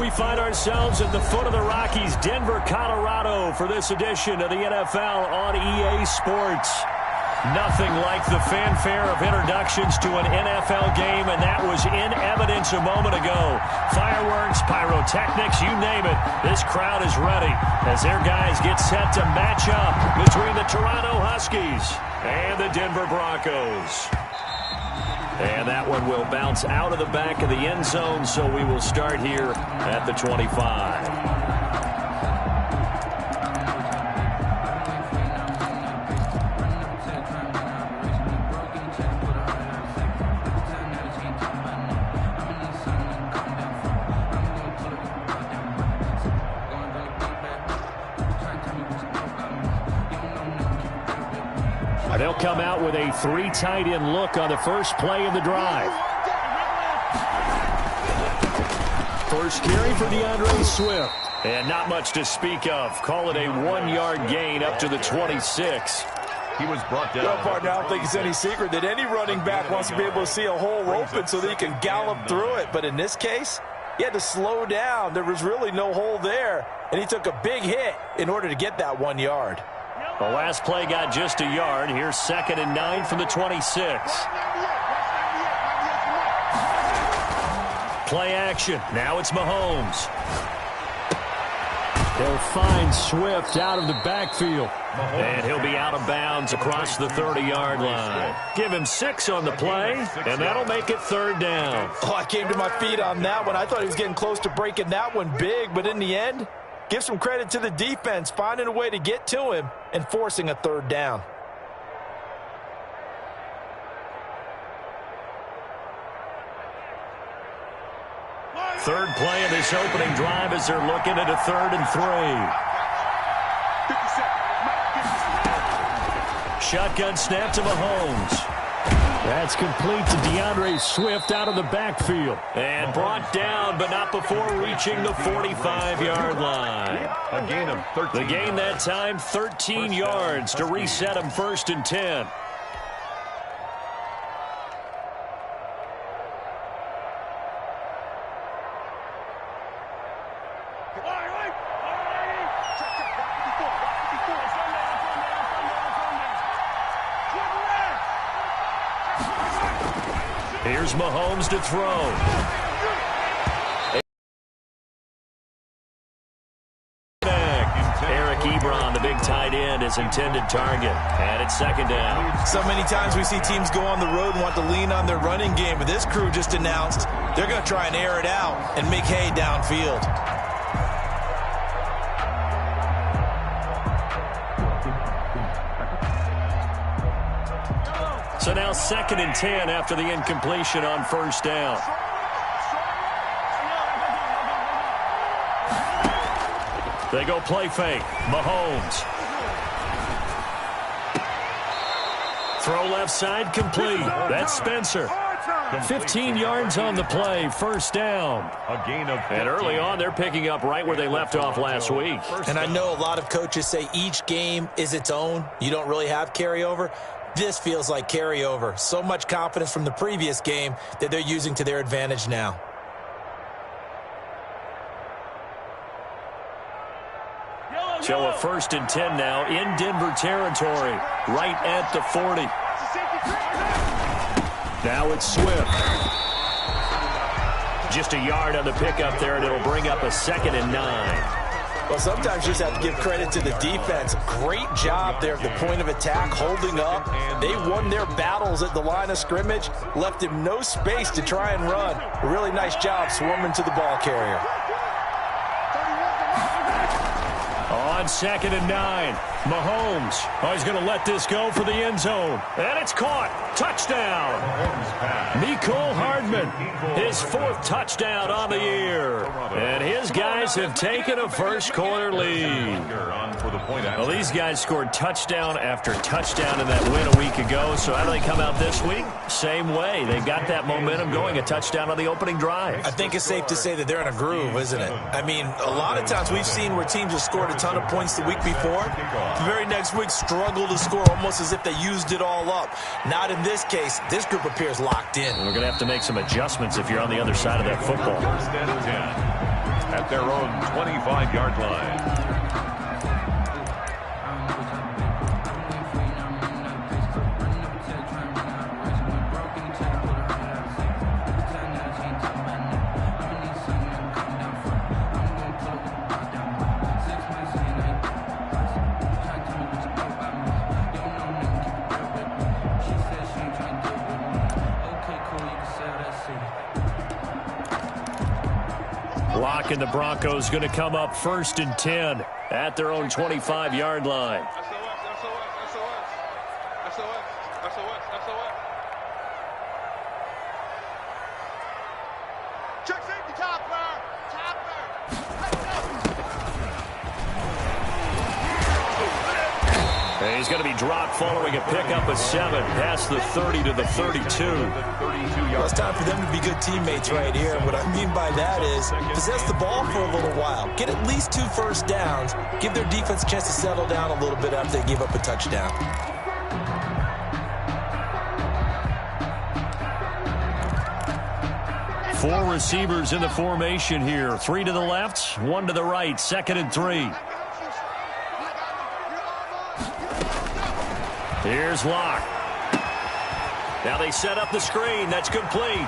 We find ourselves at the foot of the Rockies, Denver, Colorado, for this edition of the NFL on EA Sports. Nothing like the fanfare of introductions to an NFL game, and that was in evidence a moment ago. Fireworks, pyrotechnics, you name it. This crowd is ready as their guys get set to match up between the Toronto Huskies and the Denver Broncos. And that one will bounce out of the back of the end zone, so we will start here at the 25. They'll come out with a three tight end look on the first play of the drive. First carry for DeAndre Swift. And not much to speak of. Call it a 1-yard gain up to the 26. He was brought down. Well, partner, I don't think it's any secret that any running back wants to be able to see a hole open so that he can gallop through it. But in this case, he had to slow down. There was really no hole there, and he took a big hit in order to get that 1 yard. The last play got just a yard. Here's 2nd and 9 from the 26. Play action. Now it's Mahomes. They'll find Swift out of the backfield. And he'll be out of bounds across the 30-yard line. Give him 6 on the play, and that'll make it 3rd down. Oh, I came to my feet on that one. I thought he was getting close to breaking that one big, but in the end, give some credit to the defense, finding a way to get to him and forcing a 3rd down. Third play of this opening drive as they're looking at a 3rd and 3. Shotgun snap to Mahomes. That's complete to DeAndre Swift out of the backfield. And brought down, but not before reaching the 45-yard line. A gain of 13. The gain that time, 13 yards to reset him 1st and 10. Here's Mahomes to throw. Eric Ebron, the big tight end, is intended target. And it's 2nd down. So many times we see teams go on the road and want to lean on their running game, but this crew just announced they're going to try and air it out and make hay downfield. So now 2nd and 10 after the incompletion on 1st down. They go play fake. Mahomes. Throw left side complete. That's Spencer. 15 yards on the play. 1st down. A gain of 15. And early on, they're picking up right where they left off last week. And I know a lot of coaches say each game is its own. You don't really have carryover. This feels like carryover. So much confidence from the previous game that they're using to their advantage now. So a 1st and 10 now in Denver territory, right at the 40. Now it's Swift. Just a yard on the pickup there, and it'll bring up a 2nd and 9. Well, sometimes you just have to give credit to the defense. Great job there at the point of attack, holding up. They won their battles at the line of scrimmage, left him no space to try and run. A really nice job swarming to the ball carrier. On 2nd and 9, Mahomes. Oh, he's going to let this go for the end zone. And it's caught. Touchdown. Mecole Hardman, his 4th touchdown on the year. And his guys have taken a first-quarter lead. Well, these guys scored touchdown after touchdown in that win a week ago. So how do they come out this week? Same way. They've got that momentum going, a touchdown on the opening drive. I think it's safe to say that they're in a groove, isn't it? I mean, a lot of times we've seen where teams have scored a ton of points the week before. The very next week struggle to score almost as if they used it all up. Not in this case. This group appears locked in. We're going to have to make some adjustments if you're on the other side of that football. at their own 25-yard line. And the Broncos going to come up 1st and 10 at their own 25-yard line. Check safety, topper. And he's going to be dropped following a pickup of 7 past the 30 to the 32. Well, it's time for them to be good teammates right here. And what I mean by that is possess the ball for a little while. Get at least 2 first downs. Give their defense a chance to settle down a little bit after they give up a touchdown. Four receivers in the formation here. 3 to the left, 1 to the right. 2nd and 3. Here's Locke. Now they set up the screen. That's complete.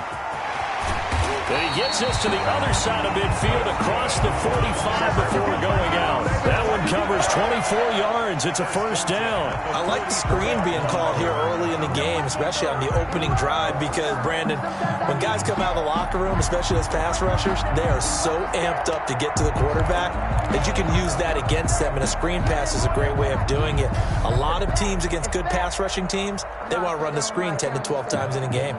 And he gets this to the other side of midfield across the 45 before going out. That one covers 24 yards. It's a first down. I like the screen being called here early in the game, especially on the opening drive, because, Brandon, when guys come out of the locker room, especially as pass rushers, they are so amped up to get to the quarterback that you can use that against them, and a screen pass is a great way of doing it. A lot of teams against good pass rushing teams, they want to run the screen 10 to 12 times in a game.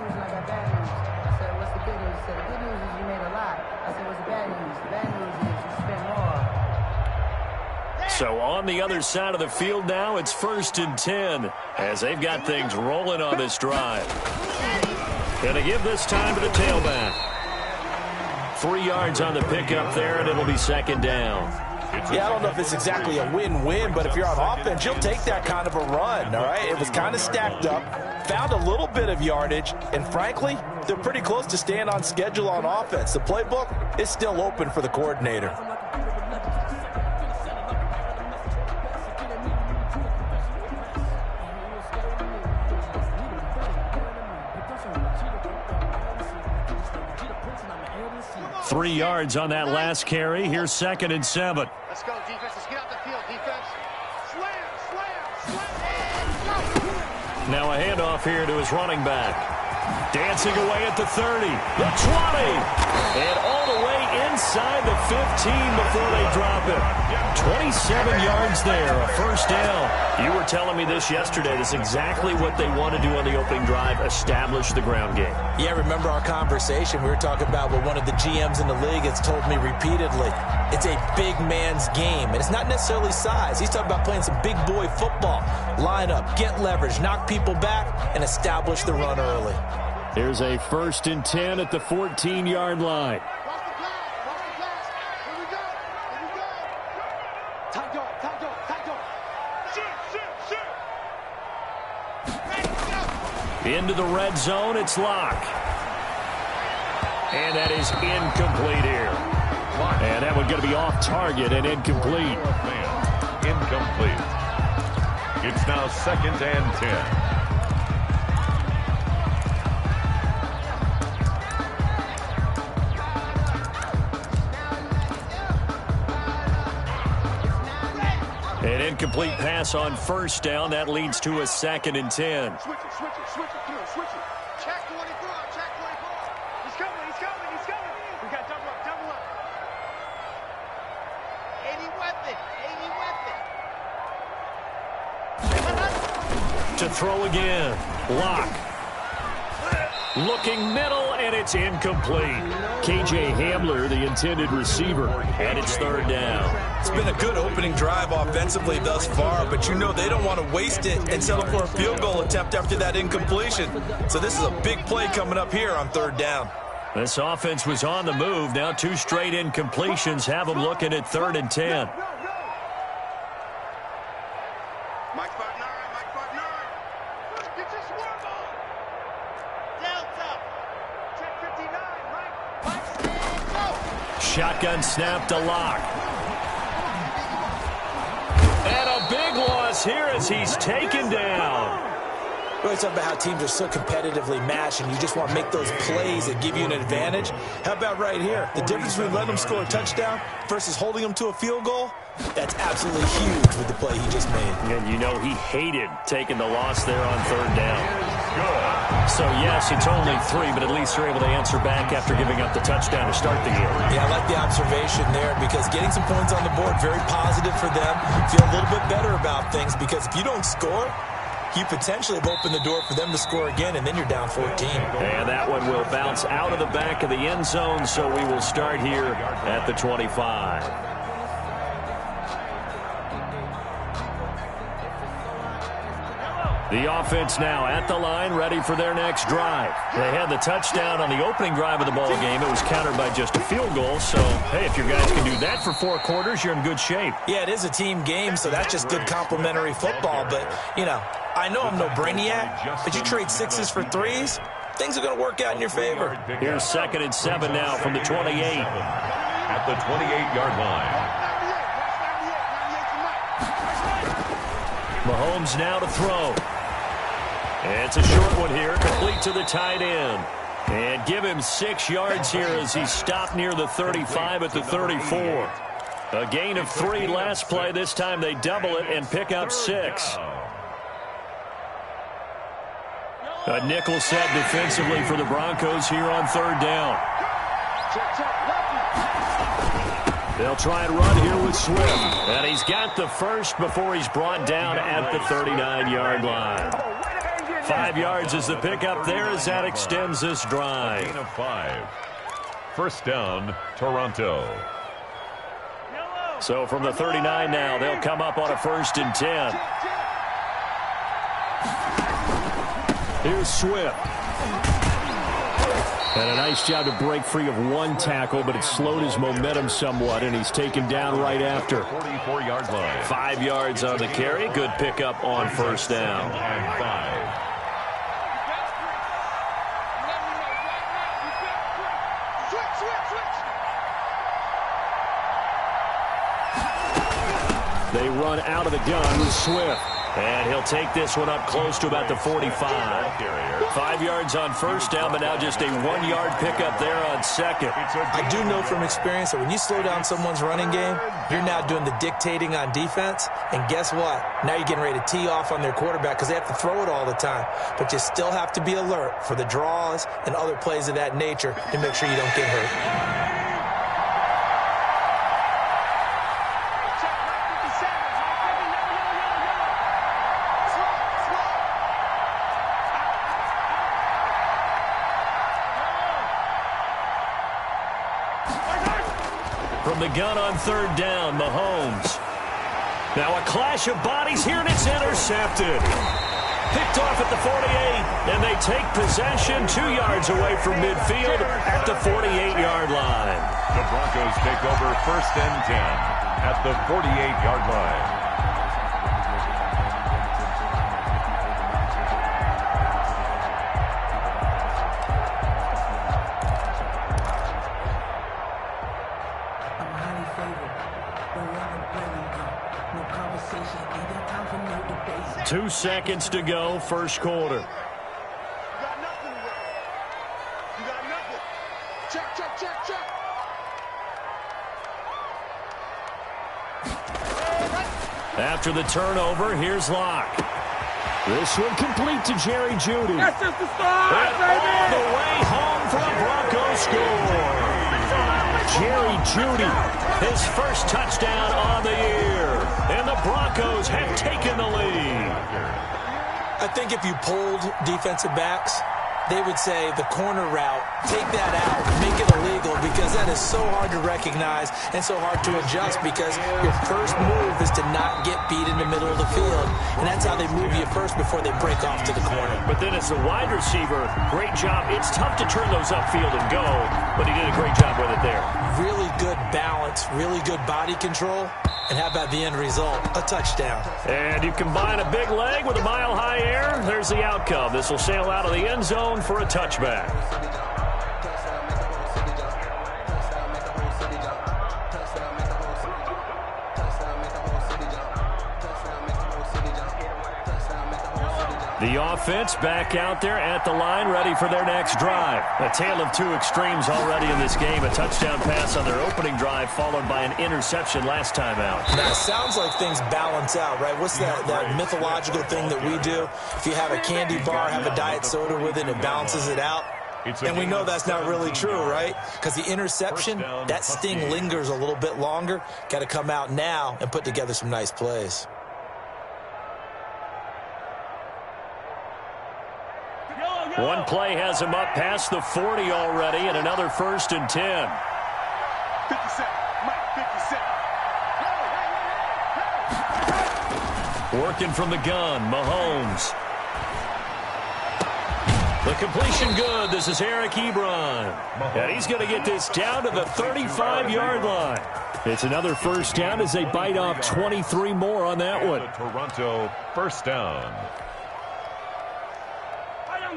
So on the other side of the field now, it's 1st and 10 as they've got things rolling on this drive. Going to give this time to the tailback. 3 yards on the pickup there, and it'll be 2nd down. Yeah, I don't know if it's exactly a win-win, but if you're on offense, you'll take that kind of a run, all right? It was kind of stacked up, found a little bit of yardage, and frankly, they're pretty close to staying on schedule on offense. The playbook is still open for the coordinator. Three yards on that last carry. Here's 2nd and 7. Let's go, defense. Let's get out the field, defense. Slam. Now a handoff here to his running back. Dancing away at the 30, the 20, and all the way inside the 15 before they drop it. 27 yards there, a first down. You were telling me this yesterday. This is exactly what they want to do on the opening drive, establish the ground game. Yeah, remember our conversation? We were talking about what one of the GMs in the league has told me repeatedly. It's a big man's game, and it's not necessarily size. He's talking about playing some big boy football. Line up, get leverage, knock people back, and establish the run early. Here's a 1st and 10 at the 14-yard line. Into the red zone, it's Locke. And that is incomplete here. And that one going to be off target and incomplete. Incomplete. It's now 2nd and 10. An incomplete pass on first down. That leads to a 2nd and 10. Switch it. Come on, switch it. Check 24. He's coming. We got double up. Any weapon. To throw again. Locke. Looking middle, and it's incomplete. K.J. Hamler, the intended receiver, and it's 3rd down. It's been a good opening drive offensively thus far, but you know they don't want to waste it and settle for a field goal attempt after that incompletion. So this is a big play coming up here on 3rd down. This offense was on the move. Now 2 straight incompletions have them looking at 3rd and 10. Mike partner. Get your swarm ball. Delta. Check 59, Mike. Shotgun snap to Locke. And a big loss here as he's taken down. We always talk about how teams are so competitively matched and you just want to make those plays that give you an advantage. How about right here? The difference between letting them score a touchdown versus holding them to a field goal, that's absolutely huge with the play he just made. And you know he hated taking the loss there on third down. So, yes, it's only 3, but at least they're able to answer back after giving up the touchdown to start the year. Yeah, I like the observation there because getting some points on the board, very positive for them. Feel a little bit better about things because if you don't score, you potentially have opened the door for them to score again, and then you're down 14. And that one will bounce out of the back of the end zone, so we will start here at the 25. The offense now at the line, ready for their next drive. They had the touchdown on the opening drive of the ball game. It was countered by just a field goal. So, hey, if your guys can do that for 4 quarters, you're in good shape. Yeah, it is a team game, so that's just good complimentary football. But, you know, I know I'm no brainiac, but you trade 6s for 3s, things are going to work out in your favor. Here's 2nd and 7 now from the 28. At the 28-yard line. Mahomes now to throw. It's a short one here, complete to the tight end. And give him 6 yards here as he stopped near the 35 at the 34. A gain of 3 last play. This time they double it and pick up 6. A nickel set defensively for the Broncos here on third down. They'll try and run here with Swift. And he's got the first before he's brought down at the 39-yard line. 5 yards is the pickup there as that extends this drive. Gain of 5. First down, Toronto. So from the 39 now, they'll come up on a 1st and 10. Here's Swift. And a nice job to break free of 1 tackle, but it slowed his momentum somewhat, and he's taken down right after. 44-yard line. 5 yards on the carry. Good pickup on first down. And 5. They run out of the gun with Swift. And he'll take this one up close to about the 45. 5 yards on first down, but now just a 1-yard pickup there on second. I do know from experience that when you slow down someone's running game, you're now doing the dictating on defense. And guess what? Now you're getting ready to tee off on their quarterback because they have to throw it all the time. But you still have to be alert for the draws and other plays of that nature to make sure you don't get hurt. From the gun on third down, Mahomes. Now a clash of bodies here, and it's intercepted. Picked off at the 48, and they take possession 2 yards away from midfield at the 48-yard line. The Broncos take over 1st and 10 at the 48-yard line. No conversation, ain't got time for no debate. 2 seconds to go, first quarter. You got nothing to worry. You got nothing. Check, check, check, check. After the turnover, here's Locke. This one complete to Jerry Jeudy. That's just the start, baby. All the way home for the Broncos score. Jerry Jeudy, his first touchdown on the year. And the Broncos have taken the lead. I think if you polled defensive backs, they would say the corner route, take that out, make it illegal, because that is so hard to recognize and so hard to adjust because your first move is to not get beat in the middle of the field. And that's how they move you first before they break off to the corner. But then as a wide receiver, great job. It's tough to turn those upfield and go, but he did a great job with it there. Really good balance, really good body control. And how about the end result? A touchdown. And you combine a big leg with a mile-high air, there's the outcome. This will sail out of the end zone for a touchback. The offense back out there at the line, ready for their next drive. A tale of two extremes already in this game. A touchdown pass on their opening drive, followed by an interception last time out. Now, it sounds like things balance out, right? What's that mythological thing that we do? If you have a candy bar, have a diet soda with it, it balances it out. And we know that's not really true, right? Because the interception, that sting lingers a little bit longer. Got to come out now and put together some nice plays. One play has him up past the 40 already, and another 1st and 10. 57, Mike, 57. Working from the gun, Mahomes. The completion good. This is Eric Ebron. And he's going to get this down to the 35-yard line. It's another 1st down as they bite off 23 more on that one. Toronto 1st down.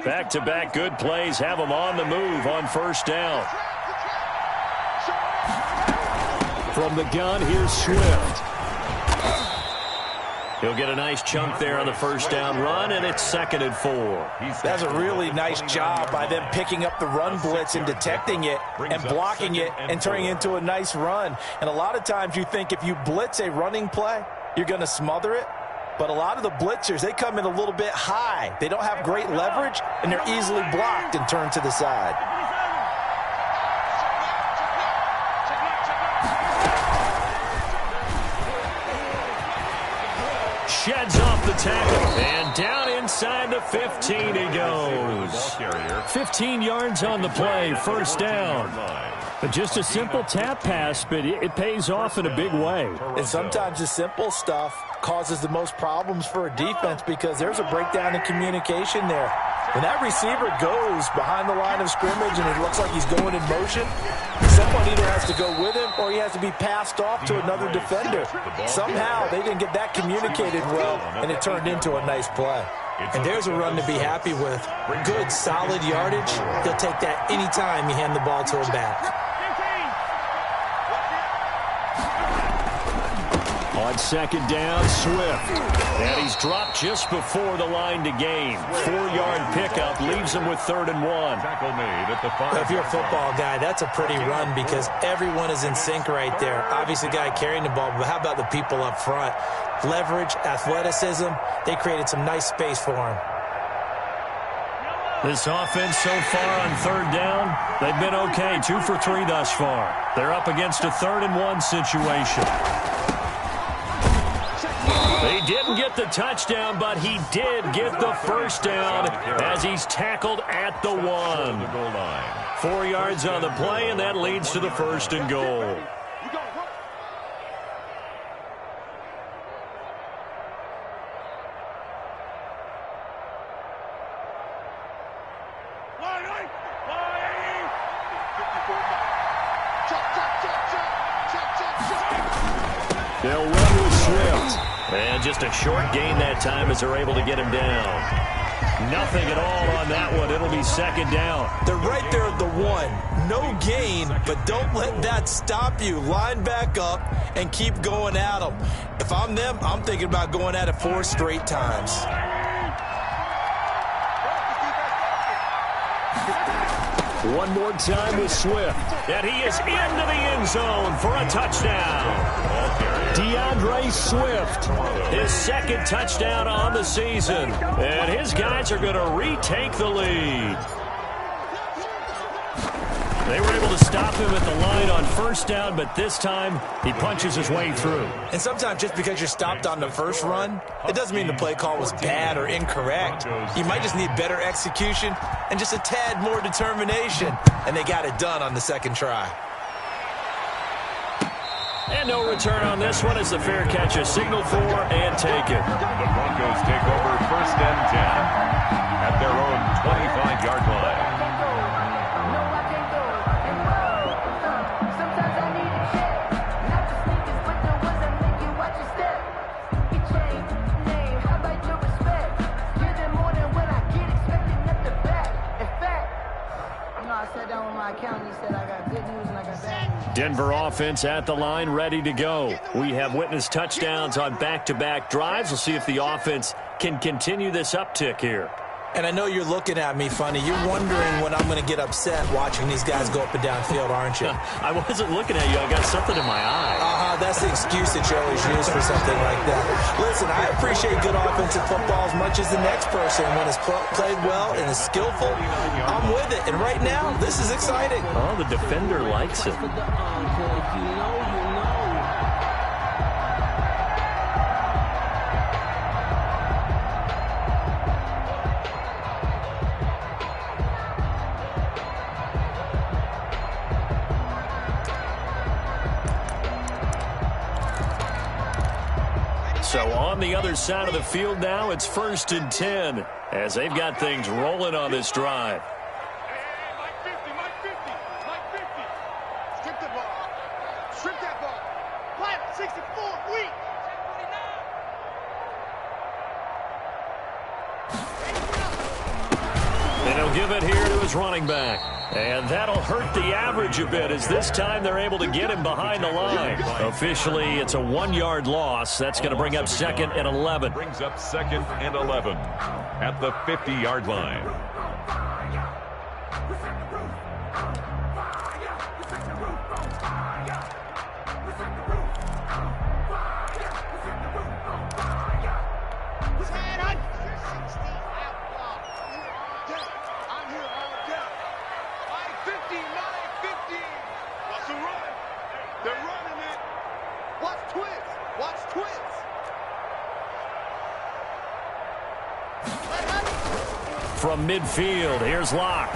Back-to-back good plays have them on the move on 1st down. From the gun, here's Swift. He'll get a nice chunk there on the 1st down run, and it's 2nd and 4. That's a really nice job by them picking up the run blitz and detecting it and blocking it and turning it into a nice run. And a lot of times you think if you blitz a running play, you're going to smother it. But a lot of the blitzers, they come in a little bit high. They don't have great leverage, and they're easily blocked and turned to the side. Sheds off the tackle, and down inside the 15 he goes. 15 yards on the play, 1st down. But just a simple tap pass, but it pays off in a big way. And sometimes the simple stuff causes the most problems for a defense because there's a breakdown in communication there. When that receiver goes behind the line of scrimmage and it looks like he's going in motion, someone either has to go with him or he has to be passed off to another defender. Somehow they didn't get that communicated well, and it turned into a nice play. And there's a run to be happy with. Good, solid yardage. He'll take that anytime you hand the ball to him back. On 2nd down, Swift. And he's dropped just before the line to gain. 4-yard pickup leaves him with 3rd and 1. Tackle made at the 5. If you're a football guy, that's a pretty run because everyone is in sync right there. Obviously, the guy carrying the ball, but how about the people up front? Leverage, athleticism, they created some nice space for him. This offense so far on 3rd down, they've been okay. 2 for 3 thus far. They're up against a 3rd and 1 situation. He didn't get the touchdown, but he did get the 1st down as he's tackled at the 1. 4 yards on the play, and that leads to the 1st and goal. They'll run with Swift. And just a short gain that time as they're able to get him down. Nothing at all on that one. It'll be 2nd down. They're right there at the 1. No gain, but don't let that stop you. Line back up and keep going at them. If I'm them, I'm thinking about going at it 4 straight times. One more time with Swift. And he is into the end zone for a touchdown. DeAndre Swift, his 2nd touchdown on the season. And his guys are going to retake the lead. They were able to stop him at the line on 1st down, but this time he punches his way through. And sometimes just because you're stopped on the first run, it doesn't mean the play call was bad or incorrect. You might just need better execution and just a tad more determination. And they got it done on the 2nd try. And no return on this one as the fair catch is signaled for and taken. The Broncos take over 1st and 10 at their own 25-yard line. Denver offense at the line, ready to go. We have witnessed touchdowns on back-to-back drives. We'll see if the offense can continue this uptick here. And I know you're looking at me funny. You're wondering when I'm going to get upset watching these guys go up and down field, aren't you? I wasn't looking at you. I got something in my eye. That's the excuse that you always use for something like that. Listen, I appreciate good offensive football as much as the next person. When it's played well and is skillful, I'm with it. And right now, this is exciting. Oh, the defender likes it. So on the other side of the field now, it's 1st and 10 as they've got things rolling on this drive. Mike 50, Mike 50, Mike 50. Strip the ball. Strip that ball. Play it, 64, weak. And he'll give it here to his running back. And that'll hurt the average a bit as this time they're able to get him behind the line. Officially, it's a 1-yard loss. That's going to bring up 2nd and 11. Brings up 2nd and 11 at the 50-yard line. From midfield, here's Locke.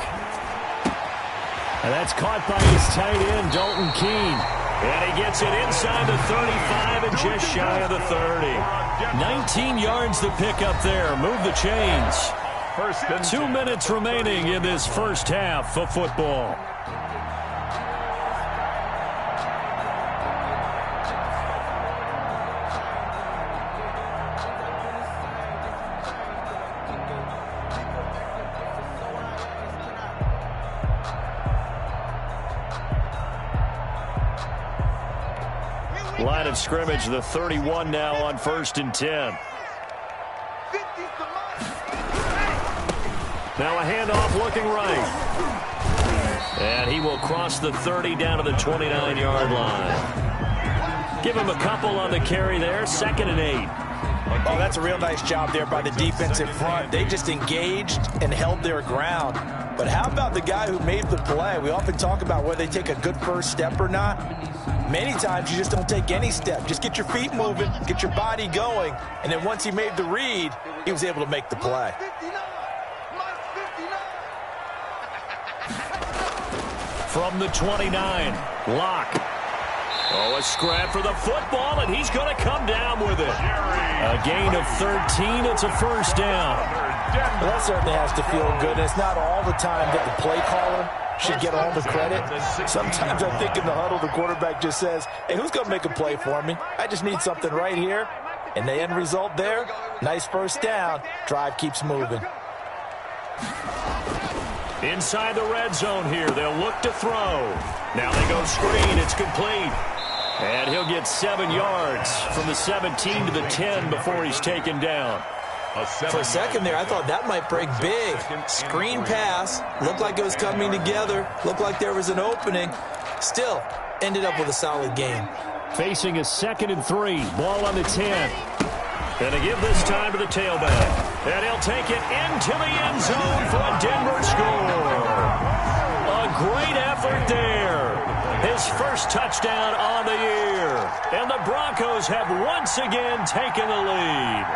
And that's caught by his tight end, Dalton Keene. And he gets it inside the 35 and just shy of the 30. 19 yards to pick up there. Move the chains. 2 minutes remaining in this first half of football. Line of scrimmage, the 31 now on 1st and 10. Now a handoff looking right. And he will cross the 30 down to the 29-yard line. Give him a couple on the carry there, 2nd and 8. Oh, that's a real nice job there by the defensive front. They just engaged and held their ground. But how about the guy who made the play? We often talk about whether they take a good first step or not. Many times you just don't take any step. Just get your feet moving, get your body going, and then once he made the read, he was able to make the play. From the 29, Locke. Oh, a scrap for the football, and he's going to come down with it. A gain of 13. It's a first down. Well, that certainly has to feel good. It's not all the time that the play caller should get all the credit. Sometimes I think in the huddle, the quarterback just says, hey, who's going to make a play for me? I just need something right here. And the end result there, nice first down. Drive keeps moving. Inside the red zone here, they'll look to throw. Now they go screen. It's complete. And he'll get 7 yards from the 17 to the 10 before he's taken down. For a second there, I thought that might break big. Screen pass. Looked like it was coming together. Looked like there was an opening. Still, ended up with a solid game. Facing a 2nd and 3. Ball on the 10. And to give this time to the tailback. And he'll take it into the end zone for a Denver score. A great effort there. His first touchdown on the year. And the Broncos have once again taken the lead.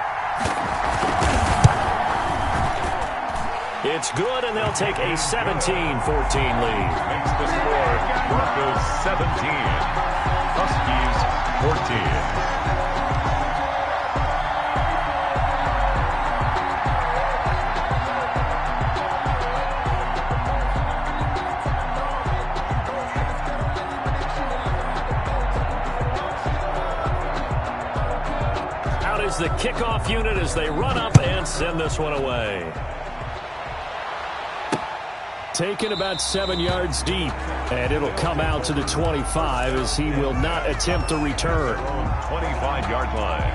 It's good, and they'll take a 17-14 lead. Makes the score Broncos 17, Huskies 14. Out is the kickoff unit as they run up and send this one away. Taken about 7 yards deep, and it'll come out to the 25 as he will not attempt to return. 25-yard line.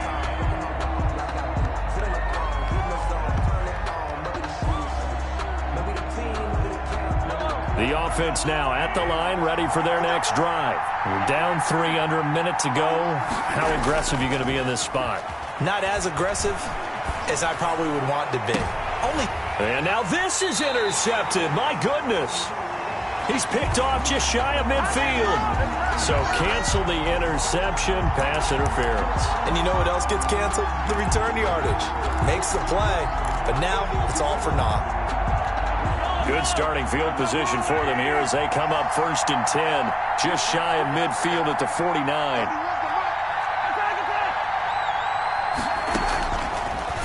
The offense now at the line, ready for their next drive. We're down 3, under a minute to go. How aggressive are you going to be in this spot? Not as aggressive as I probably would want to be. And now this is intercepted. My goodness. He's picked off just shy of midfield. So cancel the interception, pass interference. And you know what else gets canceled? The return yardage. Makes the play, but now it's all for naught. Good starting field position for them here as they come up 1st and 10. Just shy of midfield at the 49.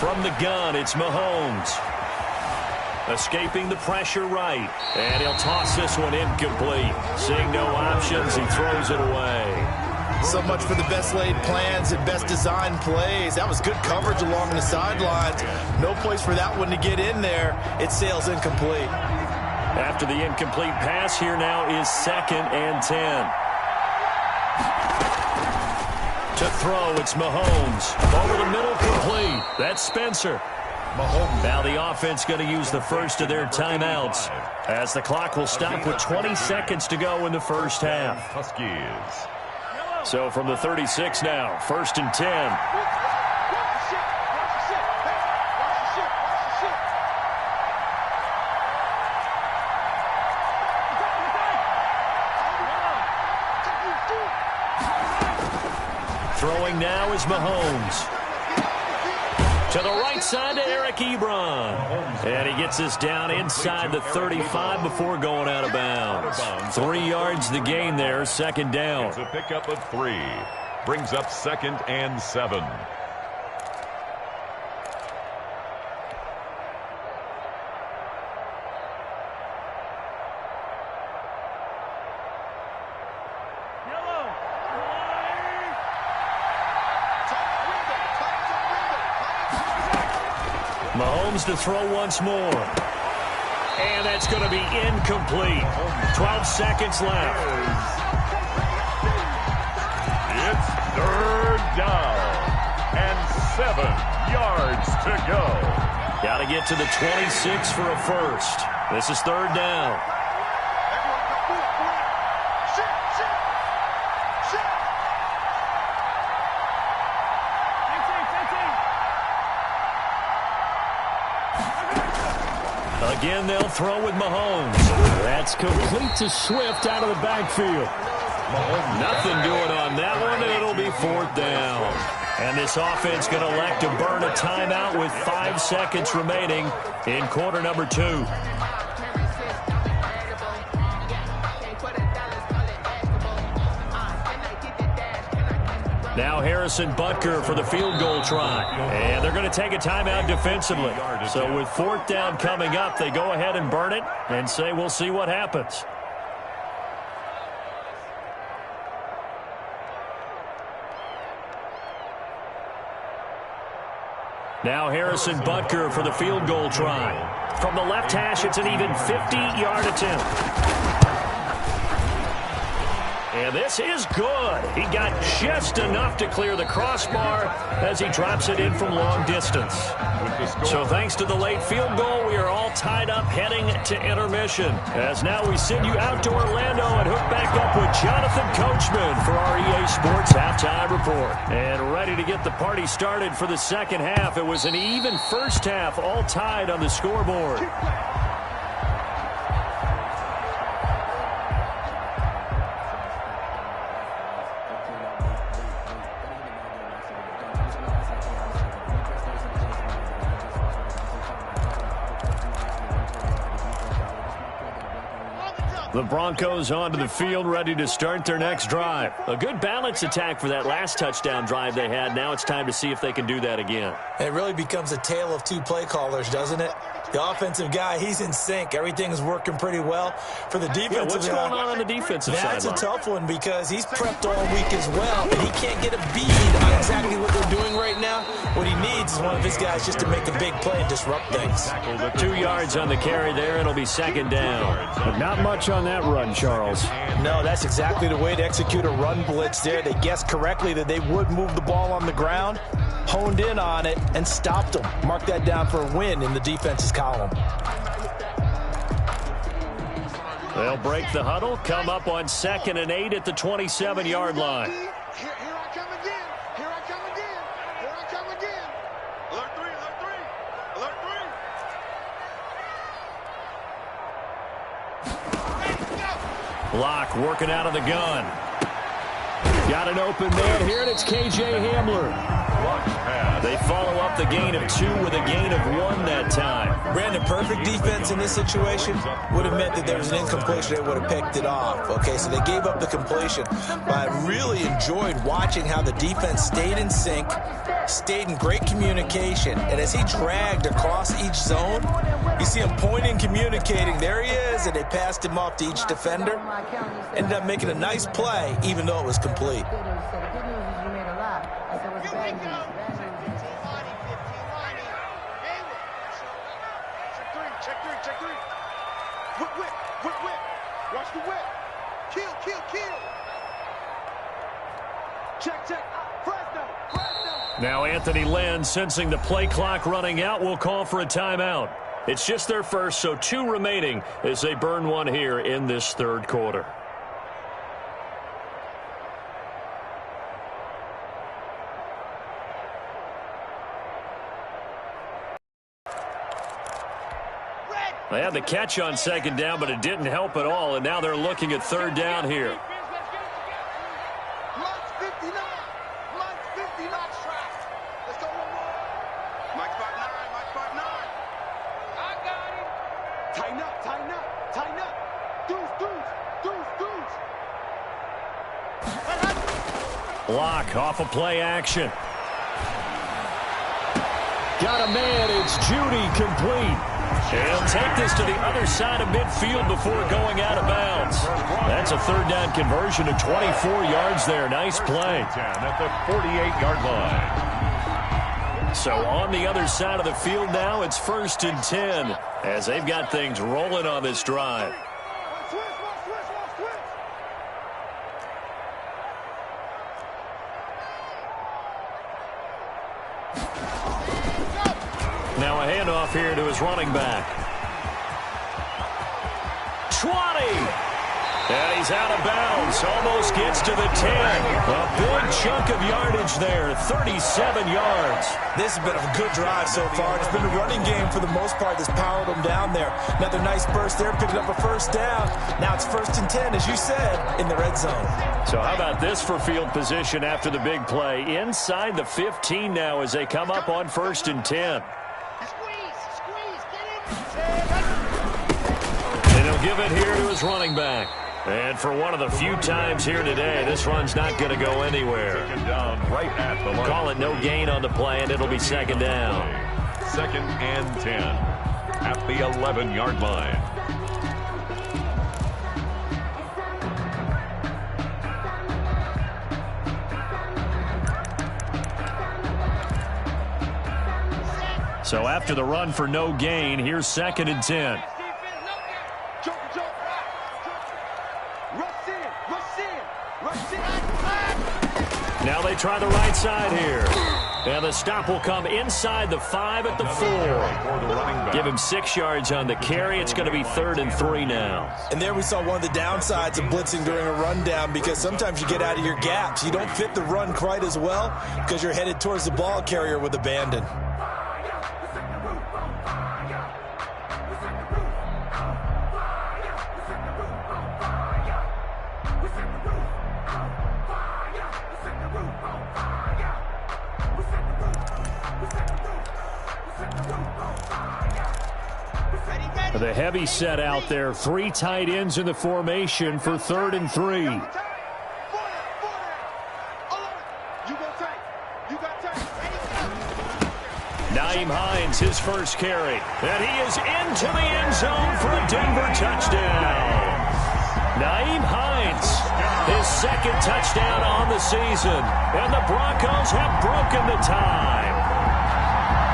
From the gun, it's Mahomes. Escaping the pressure right. And he'll toss this one incomplete. Seeing no options, he throws it away. So much for the best laid plans and best designed plays. That was good coverage along the sidelines. No place for that one to get in there. It sails incomplete. After the incomplete pass, here now is 2nd and 10. To throw, it's Mahomes. Over the middle, complete. That's Spencer. Mahomes. Now the offense going to use the first of their timeouts as the clock will stop with 20 seconds to go in the first half. Huskies. So from the 36 now, 1st and 10. Throwing now is Mahomes. To the right side to Eric Ebron. And he gets this down inside the 35 before going out of bounds. 3 yards the gain there, 2nd down. It's a pickup of 3. Brings up 2nd and 7. Mahomes to throw once more. And that's going to be incomplete. 12 seconds left. It's 3rd down and 7 yards to go. Got to get to the 26 for a first. This is 3rd down. Again, they'll throw with Mahomes. That's complete to Swift out of the backfield. Nothing doing on that one, and it'll be 4th down. And this offense going to elect to burn a timeout with 5 seconds remaining in quarter number 2. Now Harrison Butker for the field goal try. And they're going to take a timeout defensively. So with 4th down coming up, they go ahead and burn it and say we'll see what happens. Now Harrison Butker for the field goal try. From the left hash, it's an even 50-yard attempt. And this is good. He got just enough to clear the crossbar as he drops it in from long distance. So thanks to the late field goal, we are all tied up heading to intermission. As now we send you out to Orlando and hook back up with Jonathan Coachman for our EA Sports Halftime Report. And ready to get the party started for the second half. It was an even first half, all tied on the scoreboard. The Broncos onto the field, ready to start their next drive. A good balance attack for that last touchdown drive they had. Now it's time to see if they can do that again. It really becomes a tale of 2 play callers, doesn't it? The offensive guy, he's in sync. Everything is working pretty well. For the defensive what's going on the defensive side? That's a tough one because he's prepped all week as well, and he can't get a bead on exactly what they're doing right now. What he needs is one of his guys just to make a big play and disrupt things. 2 yards on the carry there. It'll be 2nd down. But not much on that run, Charles. No, that's exactly the way to execute a run blitz there. They guessed correctly that they would move the ball on the ground, honed in on it, and stopped them. Mark that down for a win in the defense's column. They'll break the huddle, come up on 2nd and 8 at the 27-yard line. Here I come again. Here I come again. Here I come again. Alert 3, alert 3. Alert 3. Block working out of the gun. Got an open man here, and it's K.J. Hamler. They follow up the gain of 2 with a gain of 1 that time. Brandon, perfect defense in this situation would have meant that there was an incompletion. They would have picked it off. Okay, so they gave up the completion. But I really enjoyed watching how the defense stayed in sync, stayed in great communication. And as he dragged across each zone, you see him pointing, communicating. There he is, and they passed him off to each defender. Ended up making a nice play, even though it was complete. Check 3. Whip. Watch the whip. Kill. Check. Fresno. Now Anthony Lynn, sensing the play clock running out, will call for a timeout. It's just their first, so 2 remaining as they burn 1 here in this 3rd quarter. They had the catch on 2nd down, but it didn't help at all, and now they're looking at 3rd down here. Mike's 59. Let's go one more. Mike's 5'9". I got him. Tighten up. Deuce. Block off of play action. Got a man. It's Judy, complete. He'll take this to the other side of midfield before going out of bounds. That's a 3rd down conversion of 24 yards there. Nice play. At the 48-yard line. So on the other side of the field now, it's 1st and 10 as they've got things rolling on this drive. Now a handoff here to his running back. 20! And he's out of bounds. Almost gets to the 10. A big chunk of yardage there, 37 yards. This has been a good drive so far. It's been a running game for the most part that's powered them down there. Another nice burst there, picking up a 1st down. Now it's 1st and 10, as you said, in the red zone. So how about this for field position after the big play? Inside the 15 now as they come up on 1st and 10. And he'll give it here to his running back. And for one of the few times here today, this run's not going to go anywhere. Right at the line. Call it no gain on the play, and it'll be 2nd down. 2nd and 10 at the 11-yard line. So after the run for no gain, here's 2nd and 10. Now they try the right side here. And the stop will come inside the 5 at the 4. Give him 6 yards on the carry. It's going to be 3rd and 3 now. And there we saw one of the downsides of blitzing during a rundown, because sometimes you get out of your gaps. You don't fit the run quite as well because you're headed towards the ball carrier with abandon. The heavy set out there. 3 tight ends in the formation for 3rd and 3. Nyheim Hines, his first carry. And he is into the end zone for a Denver touchdown. Nyheim Hines, his 2nd touchdown on the season. And the Broncos have broken the tie.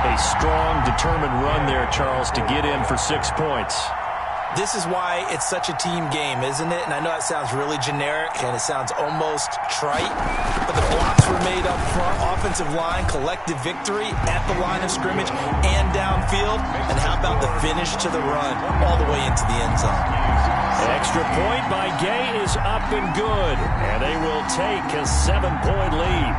A strong, determined run there, Charles, to get in for 6 points. This is why it's such a team game, isn't it? And I know it sounds really generic and it sounds almost trite, but the blocks were made up front, offensive line, collective victory at the line of scrimmage and downfield. And how about the finish to the run all the way into the end zone? Extra point by Gay is up and good, and they will take a 7-point lead.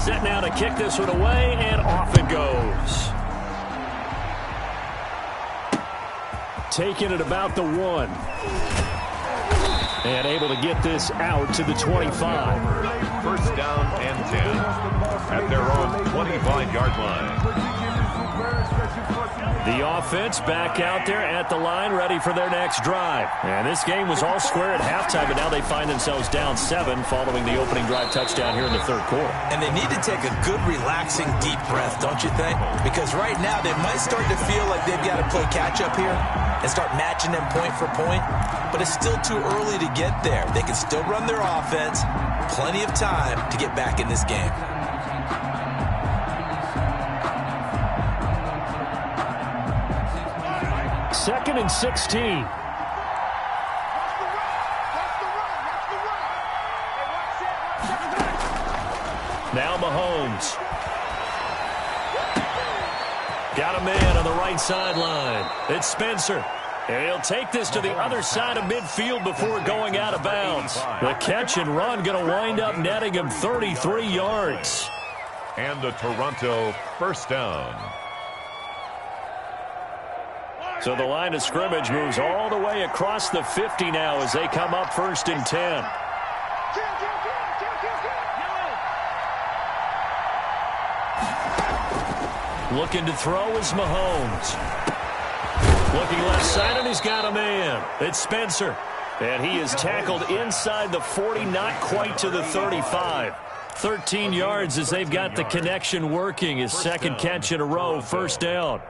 Set now to kick this one away, and off it goes. Taking it about the 1. And able to get this out to the 25. First down and 10 at their own 25-yard line. The offense back out there at the line, ready for their next drive. And this game was all square at halftime, but now they find themselves down 7 following the opening drive touchdown here in the third quarter. And they need to take a good, relaxing, deep breath, don't you think? Because right now they might start to feel like they've got to play catch-up here and start matching them point for point. But it's still too early to get there. They can still run their offense. Plenty of time to get back in this game. Second and 16. Now Mahomes. Got a man on the right sideline. It's Spencer. And he'll take this to the other side of midfield before going out of bounds. The catch and run going to wind up netting him 33 yards. And a Toronto first down. So the line of scrimmage moves all the way across the 50 now as they come up first and 10. Looking to throw is Mahomes. Looking left side, and he's got a man. It's Spencer. And he is tackled inside the 40, not quite to the 35. 13 yards as they've got the connection working. His second catch in a row, first down.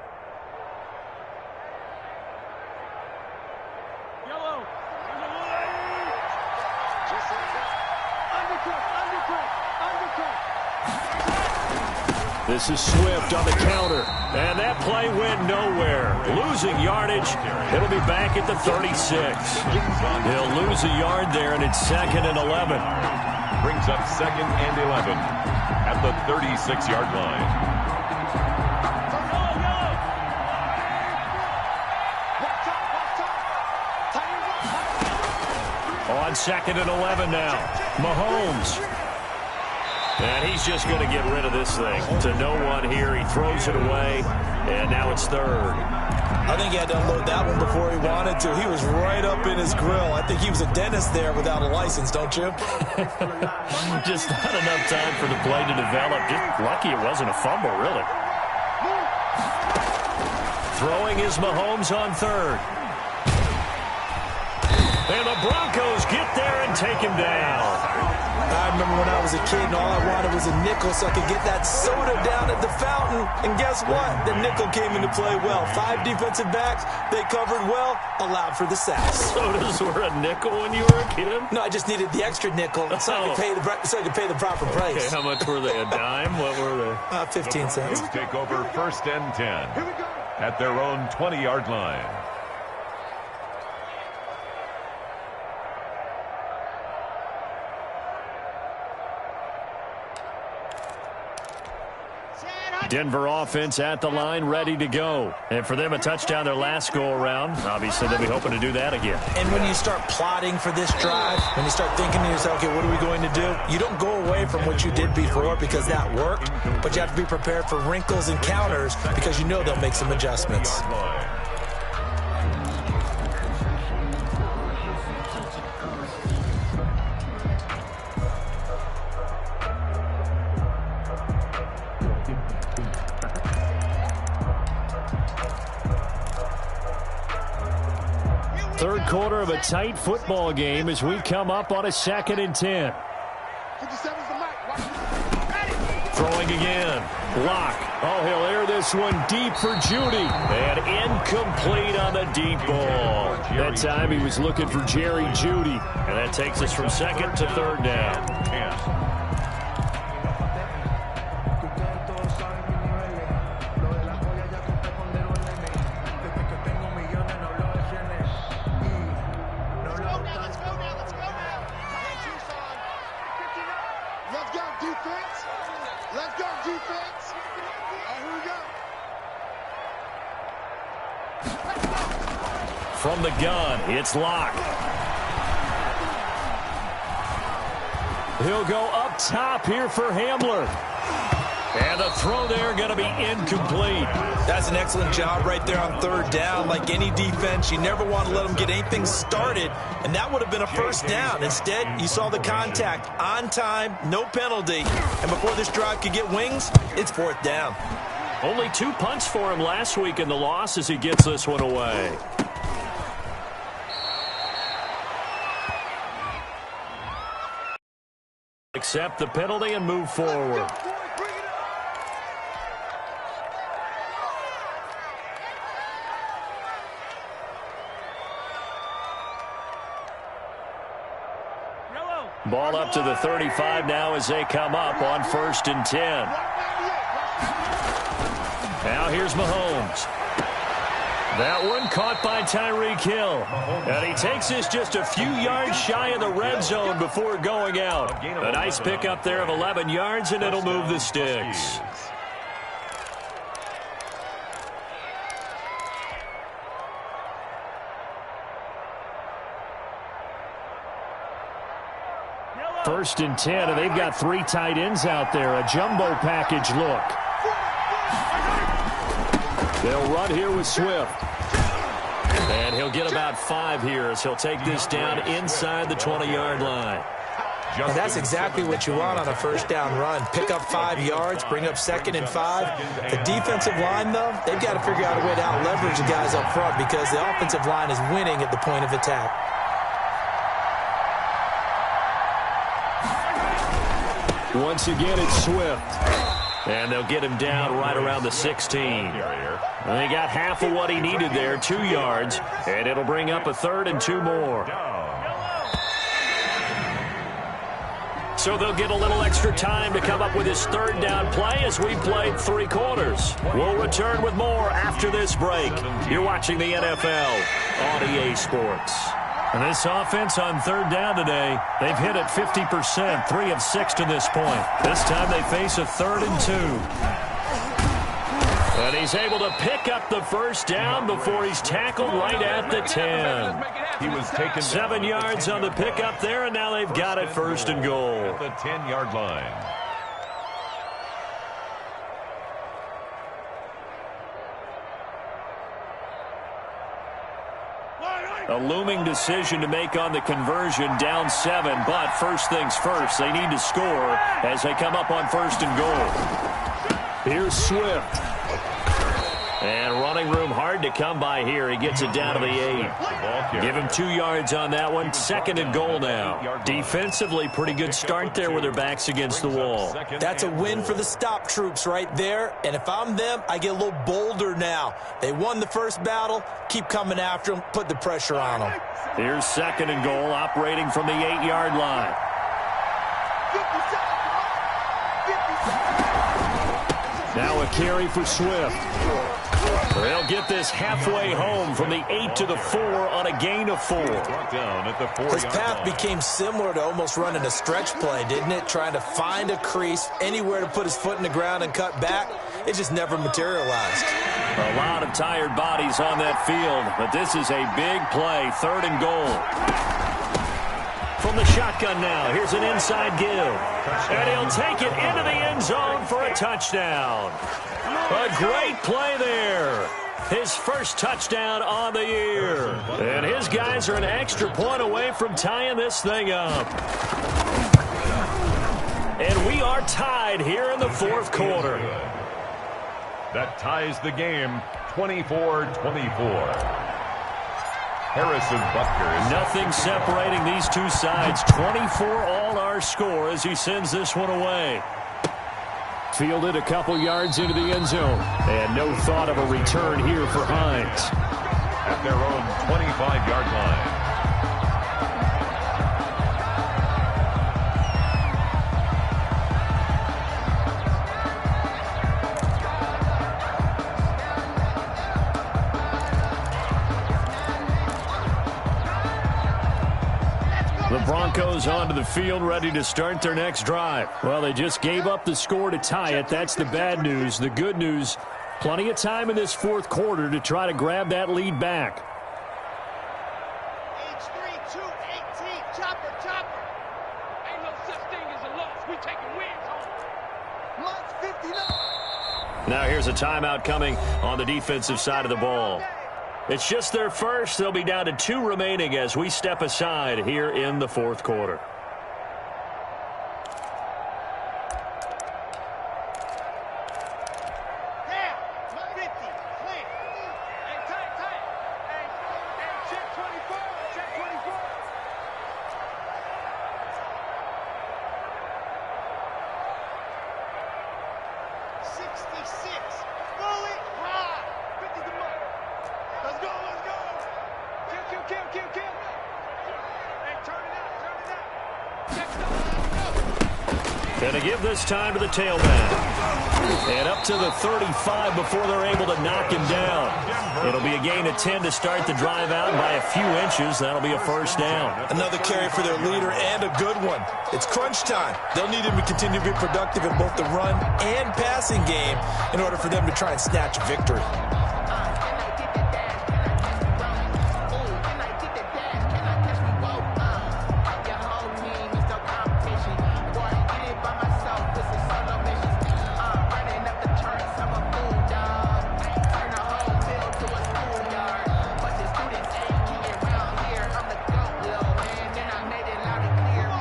This is Swift on the counter, and that play went nowhere. Losing yardage. It'll be back at the 36. He'll lose a yard there, and it's second and 11. Brings up second and 11 at the 36-yard line. On second and 11 now. Mahomes. And he's just going to get rid of this thing to no one here. He throws it away, and now it's third. I think he had to unload that one before he wanted to. He was right up in his grill. I think he was a dentist there without a license, don't you? Just not enough time for the play to develop. Just lucky it wasn't a fumble, really. Throwing is Mahomes on third. And the Broncos get there and take him down. I remember when I was a kid and all I wanted was a nickel so I could get that soda down at the fountain. And guess what? The nickel came into play well. 5 defensive backs, they covered well, allowed for the sacks. Sodas were a nickel when you were a kid? No, I just needed the extra nickel so I could pay the proper price. Okay, how much were they? A dime? What were they? 15 cents. Take over first and 10 at their own 20-yard line. Denver offense at the line, ready to go. And for them, a touchdown their last go-around. Obviously, they'll be hoping to do that again. And when you start plotting for this drive, when you start thinking to yourself, okay, what are we going to do? You don't go away from what you did before because that worked, but you have to be prepared for wrinkles and counters because you know they'll make some adjustments. Third quarter of a tight football game as we come up on a second and 10. Throwing again. Lock. Oh, he'll air this one deep for Judy. And incomplete on the deep ball. That time he was looking for Jerry Judy. And that takes us from second to third down. go, defense. Here we go. From the gun, it's Locke. He'll go up top here for Hamler. And the throw there going to be incomplete. That's an excellent job right there on third down. Like any defense, you never want to let them get anything started, and that would have been a first down. Instead, you saw the contact on time, no penalty. And before this drive could get wings, it's fourth down. Only 2 punts for him last week in the loss as he gets this one away. Accept the penalty and move forward. Ball up to the 35 now as they come up on 1st and 10. Now here's Mahomes. That one caught by Tyreek Hill. And he takes this just a few yards shy of the red zone before going out. A nice pickup there of 11 yards, and it'll move the sticks. First and 10, and they've got 3 tight ends out there. A jumbo package look. They'll run here with Swift. And he'll get about 5 here as he'll take this down inside the 20-yard line. And that's exactly what you want on a first down run. Pick up 5 yards, bring up 2nd and 5. The defensive line, though, they've got to figure out a way to out-leverage the guys up front because the offensive line is winning at the point of attack. Once again, it's Swift. And they'll get him down right around the 16. They got half of what he needed there, 2 yards, and it'll bring up a 3rd and 2 more. So they'll get a little extra time to come up with his 3rd down play as we played 3 quarters. We'll return with more after this break. You're watching the NFL on EA Sports. And this offense on 3rd down today, they've hit it 50%, 3 of 6 to this point. This time they face a 3rd and 2. And he's able to pick up the first down before he's tackled right at the 10. He was taken 7 yards on the pickup there, and now they've got it 1st and goal. at the 10-yard line. A looming decision to make on the conversion, down 7, but first things first, they need to score as they come up on 1st and goal. Here's Swift. And running room hard to come by here. He gets it down to the 8. Give him 2 yards on that one. 2nd and goal now. Defensively, pretty good start there with their backs against the wall. That's a win for the stop troops right there. And if I'm them, I get a little bolder now. They won the first battle. Keep coming after them. Put the pressure on them. Here's 2nd and goal, operating from the 8-yard line. Now a carry for Swift. They'll get this halfway home from the 8 to the 4 on a gain of 4. His path became similar to almost running a stretch play, didn't it? Trying to find a crease, anywhere to put his foot in the ground and cut back. It just never materialized. A lot of tired bodies on that field, but this is a big play, 3rd and goal. From the shotgun now, here's an inside give. And he'll take it into the end zone for a touchdown. A great play there. His first touchdown on the year. And his guys are an extra point away from tying this thing up. And we are tied here in the 4th quarter. That ties the game, 24-24. Harrison Butker. Nothing separating these two sides. 24 all our score as he sends this one away. Fielded a couple yards into the end zone. And no thought of a return here for Hines. At their own 25-yard line. The Broncos onto the field, ready to start their next drive. Well, they just gave up the score to tie it. That's the bad news. The good news, plenty of time in this fourth quarter to try to grab that lead back. H3, 218, chopper. Ain't no such thing as a loss. We taking wins home. Month 59. Now here's a timeout coming on the defensive side of the ball. It's just their first. They'll be down to 2 remaining as we step aside here in the fourth quarter. And to give this time to the tailback. And up to the 35 before they're able to knock him down. It'll be a gain of 10 to start the drive out by a few inches. That'll be a first down. Another carry for their leader and a good one. It's crunch time. They'll need him to continue to be productive in both the run and passing game in order for them to try and snatch a victory.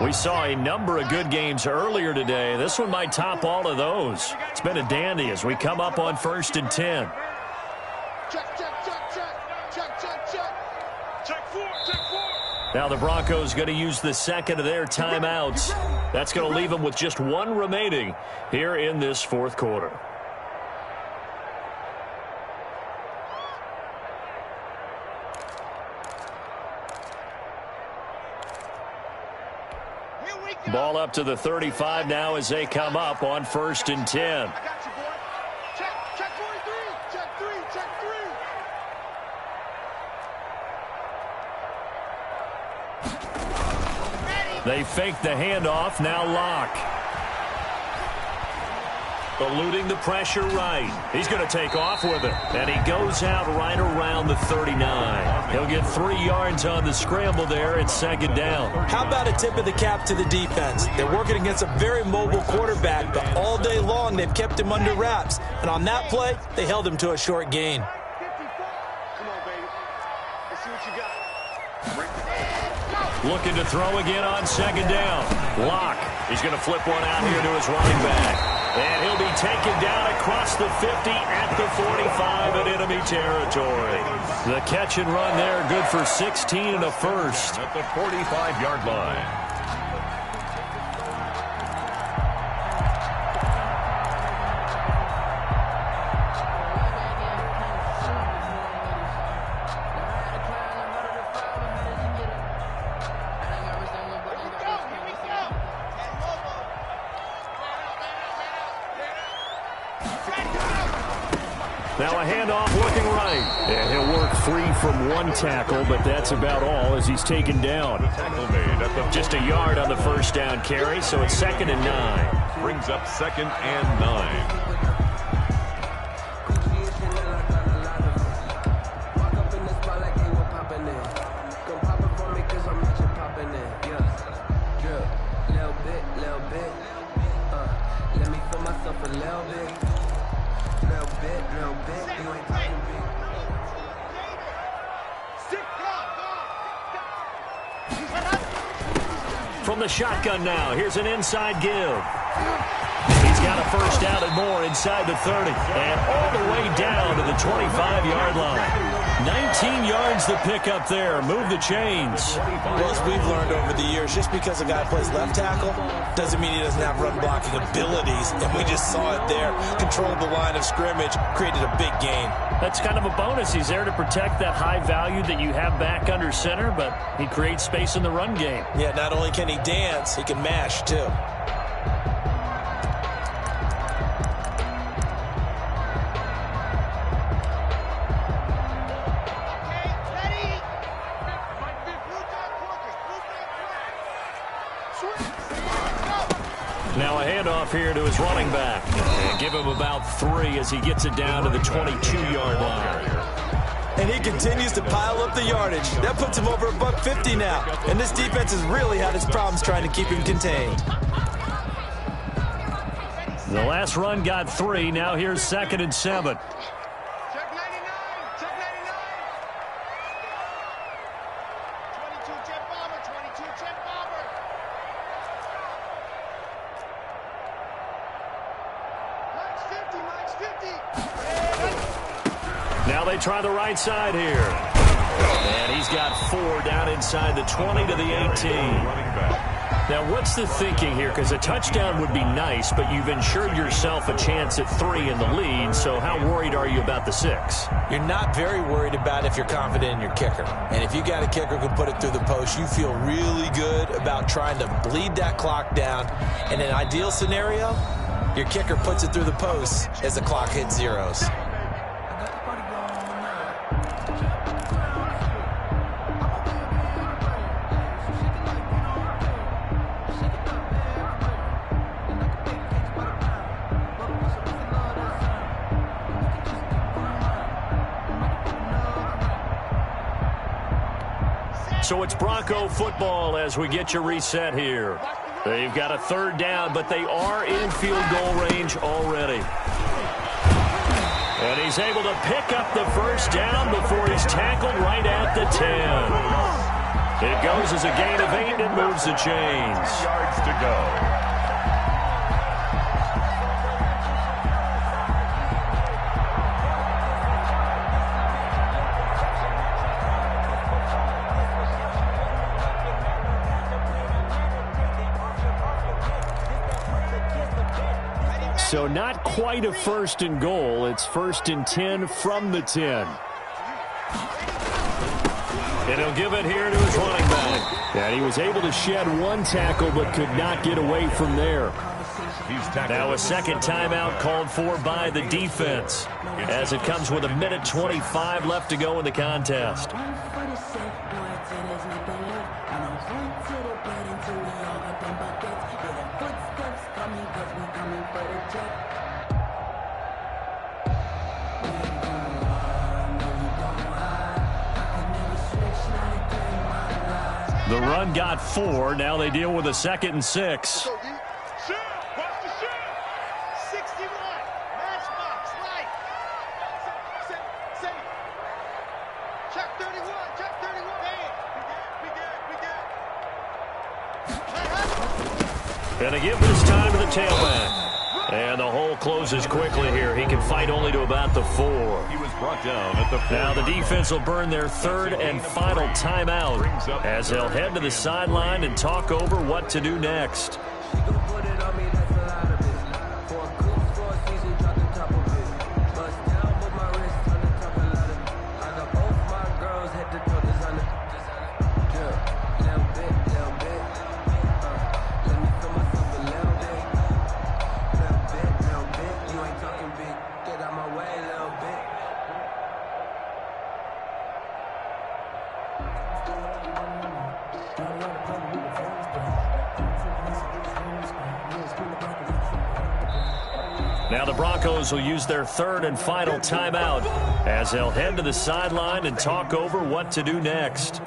We saw a number of good games earlier today. This one might top all of those. It's been a dandy as we come up on 1st and 10. Now the Broncos going to use the second of their timeouts. That's going to leave them with just 1 remaining here in this fourth quarter. Ball up to the 35 now as they come up on 1st and 10. I got you, boy. Check 43. Check 3. They fake the handoff. Now Locke. Eluding the pressure right. He's going to take off with it. And he goes out right around the 39. He'll get 3 yards on the scramble there. It's 2nd down. How about a tip of the cap to the defense? They're working against a very mobile quarterback, but all day long they've kept him under wraps. And on that play, they held him to a short gain. 54. Come on, baby. Let's see what you got. Looking to throw again on 2nd down. Locke. He's going to flip one out here to his running back. And he'll be taken down across the 50 at the 45 in enemy territory. The catch and run there, good for 16 and a first. At the 45-yard line. Now a handoff looking right. And he'll work free from 1 tackle, but that's about all as he's taken down. Tackle made at the Just a yard on the first down carry, so it's 2nd and 9. brings up 2nd and 9. From the shotgun now, here's an inside give. He's got a first down and more inside the 30. And all the way down to the 25-yard line. 19 yards to pick up there. Move the chains. Well, as we've learned over the years, just because a guy plays left tackle doesn't mean he doesn't have run blocking abilities. And we just saw it there. Controlled the line of scrimmage, created a big gain. That's kind of a bonus. He's there to protect that high value that you have back under center, but he creates space in the run game. Yeah, not only can he dance, he can mash too. handoff here to his running back. And give him about 3 as he gets it down to the 22-yard line. And he continues to pile up the yardage. That puts him over $150 now. And this defense has really had its problems trying to keep him contained. The last run got 3. Now here's 2nd and 7. Check 99. Check 99. 22 jet bomber. 22 jet bomber. Mike's 50. Mike's 50. Now they try the right side here. And he's got 4 down inside the 20 to the 18. Now, what's the thinking here? Because a touchdown would be nice, but you've ensured yourself a chance at 3 in the lead, so how worried are you about the 6? You're not very worried about if you're confident in your kicker. And if you got a kicker who can put it through the post, you feel really good about trying to bleed that clock down. In an ideal scenario, your kicker puts it through the post as the clock hits zeros. So it's Bronco football as we get you reset here. They've got a 3rd down, but they are in field goal range already. And he's able to pick up the 1st down before he's tackled right at the 10. It goes as a gain of 8 and moves the chains. 3 yards to go. So not quite a 1st and goal. It's 1st and 10 from the 10. And he'll give it here to his running back. And he was able to shed 1 tackle but could not get away from there. Now a 2nd timeout called for by the defense as it comes with 1:25 left to go in the contest. The run got 4. Now they deal with a 2nd and 6. Shoot! Watch the shoot! 61. Matchbox, right. Set. Check 31. Check 31. We good. And they give this time to the tailback. And the hole closes quickly here. He can fight only to about the 4. He was brought down at the 4. Now the defense will burn their 3rd and final timeout as they'll head to the sideline and talk over what to do next. Now the Broncos will use their 3rd and final timeout as they'll head to the sideline and talk over what to do next.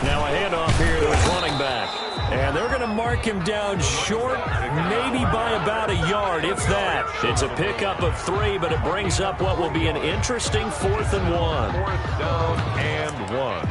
Now a handoff here to his running back. And they're going to mark him down short, maybe by about a yard, if that. It's a pickup of 3, but it brings up what will be an interesting 4th and 1. 4th down and 1.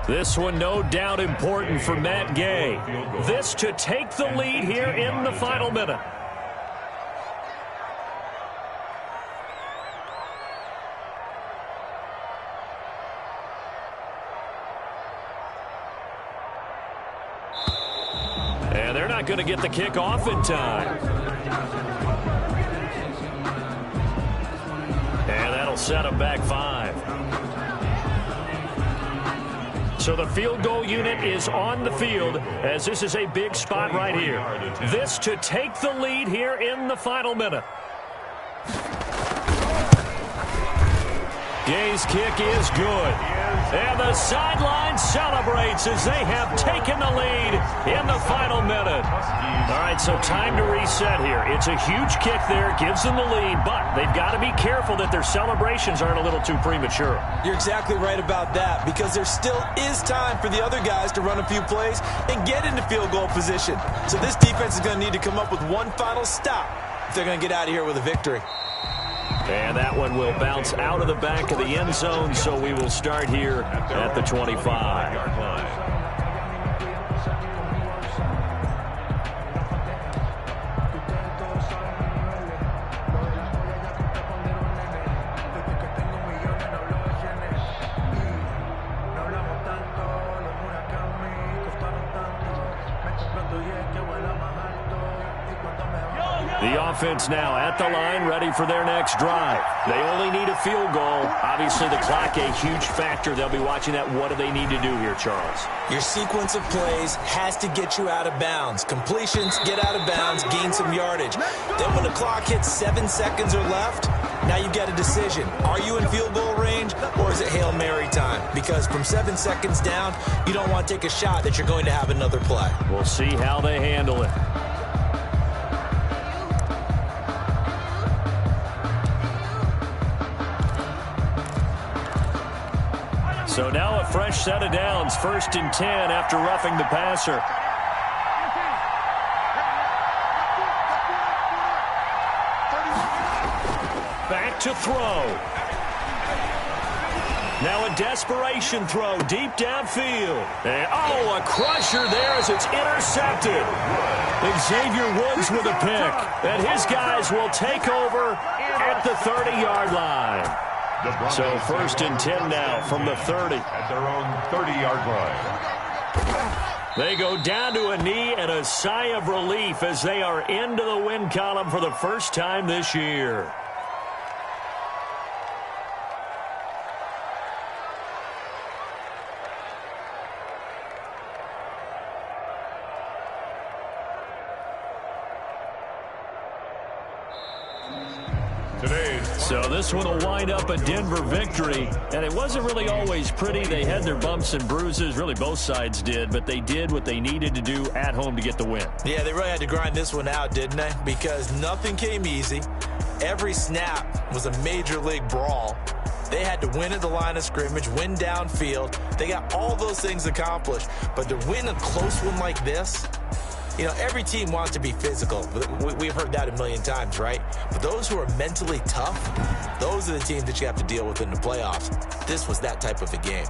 This one no doubt important for Matt Gay. This to take the lead here in the final minute. not going to get the kick off in time. And that'll set them back 5. So the field goal unit is on the field as this is a big spot right here. This to take the lead here in the final minute. Gay's kick is good. And the sideline celebrates as they have taken the lead in the final minute. All right, so time to reset here. It's a huge kick there, gives them the lead, but they've got to be careful that their celebrations aren't a little too premature. You're exactly right about that, because there still is time for the other guys to run a few plays and get into field goal position. So this defense is going to need to come up with one final stop if they're going to get out of here with a victory. And that one will bounce out of the back of the end zone, so we will start here at the 25. The offense now at the line, ready for their next drive. They only need a field goal. Obviously, the clock a huge factor. They'll be watching that. What do they need to do here, Charles? Your sequence of plays has to get you out of bounds. Completions, get out of bounds, gain some yardage. Then when the clock hits 7 seconds or left, now you've got a decision. Are you in field goal range, or is it Hail Mary time? Because from 7 seconds down, you don't want to take a shot that you're going to have another play. We'll see how they handle it. So now a fresh set of downs, 1st and 10 after roughing the passer. Back to throw. Now a desperation throw deep downfield. And, oh, a crusher there as it's intercepted. Xavier Woods with a pick. And his guys will take over at the 30-yard line. So 1st and 10 now from the 30. At their own 30-yard line. They go down to a knee and a sigh of relief as they are into the win column for the first time this year. So this one will wind up a Denver victory, and it wasn't really always pretty. They had their bumps and bruises, really both sides did, but they did what they needed to do at home to get the win. Yeah, they really had to grind this one out, didn't they? Because nothing came easy. Every snap was a major league brawl. They had to win at the line of scrimmage, win downfield. They got all those things accomplished, but to win a close one like this, you know, every team wants to be physical. We've heard that a million times, right? But those who are mentally tough, those are the teams that you have to deal with in the playoffs. This was that type of a game.